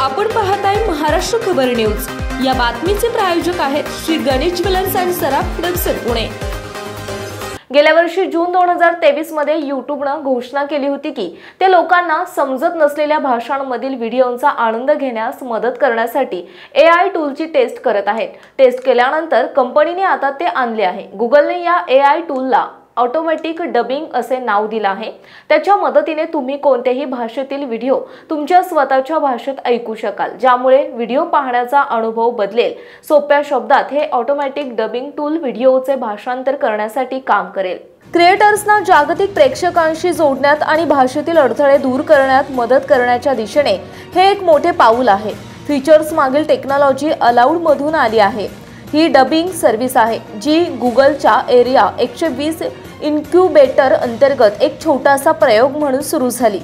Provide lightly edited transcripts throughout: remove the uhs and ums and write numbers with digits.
आपण पाहताय महाराष्ट्र खबर न्यूज। या बातमीचे प्रायोजक आहेत Shri Ganesh jewellers and Saraf products Pune. गेल्या वर्षी जून 2023 मध्ये YouTubeने घोषणा केली होती की ते लोकांना समजत नसलेल्या भाषांमधील व्हिडिओंचा आनंद घेण्यास मदत करण्यासाठी AI टूलची टेस्ट करत आहेत। टेस्ट केल्यानंतर कंपनीने आता ते आणले आहे। Googleने या AI टूलला ऑटोमॅटिक डबिंग असे नाव दिले आहे। त्याच्या मदतीने तुम्ही कोणत्याही भाषेतील व्हिडिओ तुमच्या स्वतःच्या भाषेत ऐकू शकाल, ज्यामुळे व्हिडिओ पाहण्याचा अनुभव बदलेल। सोप्या शब्दात हे ऑटोमॅटिक डबिंग टूल व्हिडिओचे भाषांतर करण्यासाठी काम करेल। क्रिएटर्सना जागतिक प्रेक्षकांशी जोडण्यात आणि भाषेतील अडथळे दूर करण्यात मदत करण्याच्या दिशेने हे एक मोठे पाऊल आहे। फीचर्स मागील टेक्नॉलॉजी अलाउड मधून आली आहे। ही डबिंग सर्व्हिस आहे जी गुगलच्या एरिया 120 इन्क्युबेटर अंतर्गत एक छोटासा प्रयोग म्हणून सुरू झाली।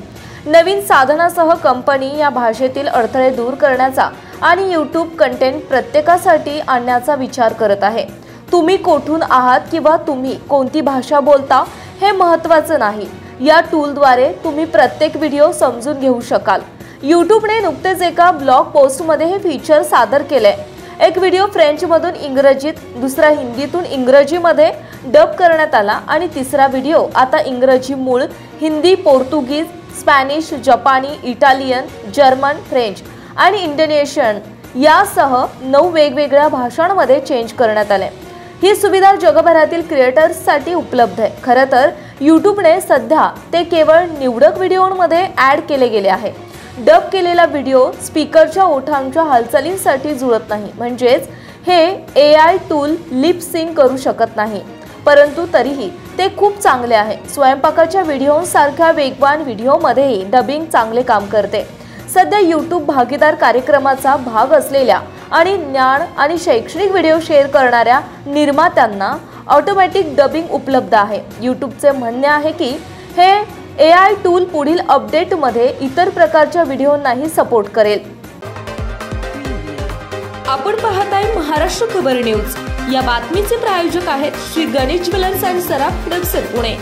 नवीन साधनासह कंपनी या भाषेतील अडथळे दूर करण्याचा आणि YouTube कंटेंट प्रत्येकासाठी आणण्याचा विचार करत आहे। तुम्ही कोठून आहात किंवा तुम्ही कोणती भाषा बोलता हे महत्त्वाचे नाही। या टूलद्वारे तुम्ही प्रत्येक व्हिडिओ समजून घेऊ शकाल। YouTubeने नुकतेच एका ब्लॉग पोस्टमध्ये हे फीचर सादर केले। एक व्हिडिओ फ्रेंच मधून इंग्रजीत, दुसरा हिंदीतून इंग्रजीमध्ये डब करण्यात आला आणि तिसरा व्हिडिओ आता इंग्रजी मूळ, हिंदी, पोर्तुगीज, स्पॅनिश, जपानी, इटालियन, जर्मन, फ्रेंच आणि इंडोनेशियन यासह 9 वेगवेगळ्या भाषांमध्ये चेंज करण्यात आले। ही सुविधा जगभरातील क्रिएटर्ससाठी उपलब्ध आहे। खरं तर YouTubeने सध्या ते केवळ निवडक व्हिडिओमध्ये ॲड केले गेले आहे। डब केलेला व्हिडिओ स्पीकरच्या ओठांच्या हालचालींसाठी जुळत नाही, म्हणजेच हे AI टूल लिप सिंक करू शकत नाही, परंतु तरीही ते खूप चांगले आहे। स्वयंपाकाच्या व्हिडिओंसारख्या वेगवान व्हिडिओमध्येही डबिंग चांगले काम करते। सध्या YouTube भागीदार कार्यक्रमाचा भाग असलेल्या आणि ज्ञान आणि शैक्षणिक व्हिडिओ शेअर करणाऱ्या निर्मात्यांना ऑटोमॅटिक डबिंग उपलब्ध आहे। YouTubeचे म्हणणे आहे की हे AI टूल पुढील अपडेटमध्ये इतर प्रकारच्या व्हिडिओंनाही सपोर्ट करेल। आपण पाहताय महाराष्ट्र खबर न्यूज। या बातमीचे प्रायोजक आहेत Shri Ganesh jewellers and Saraf products Pune.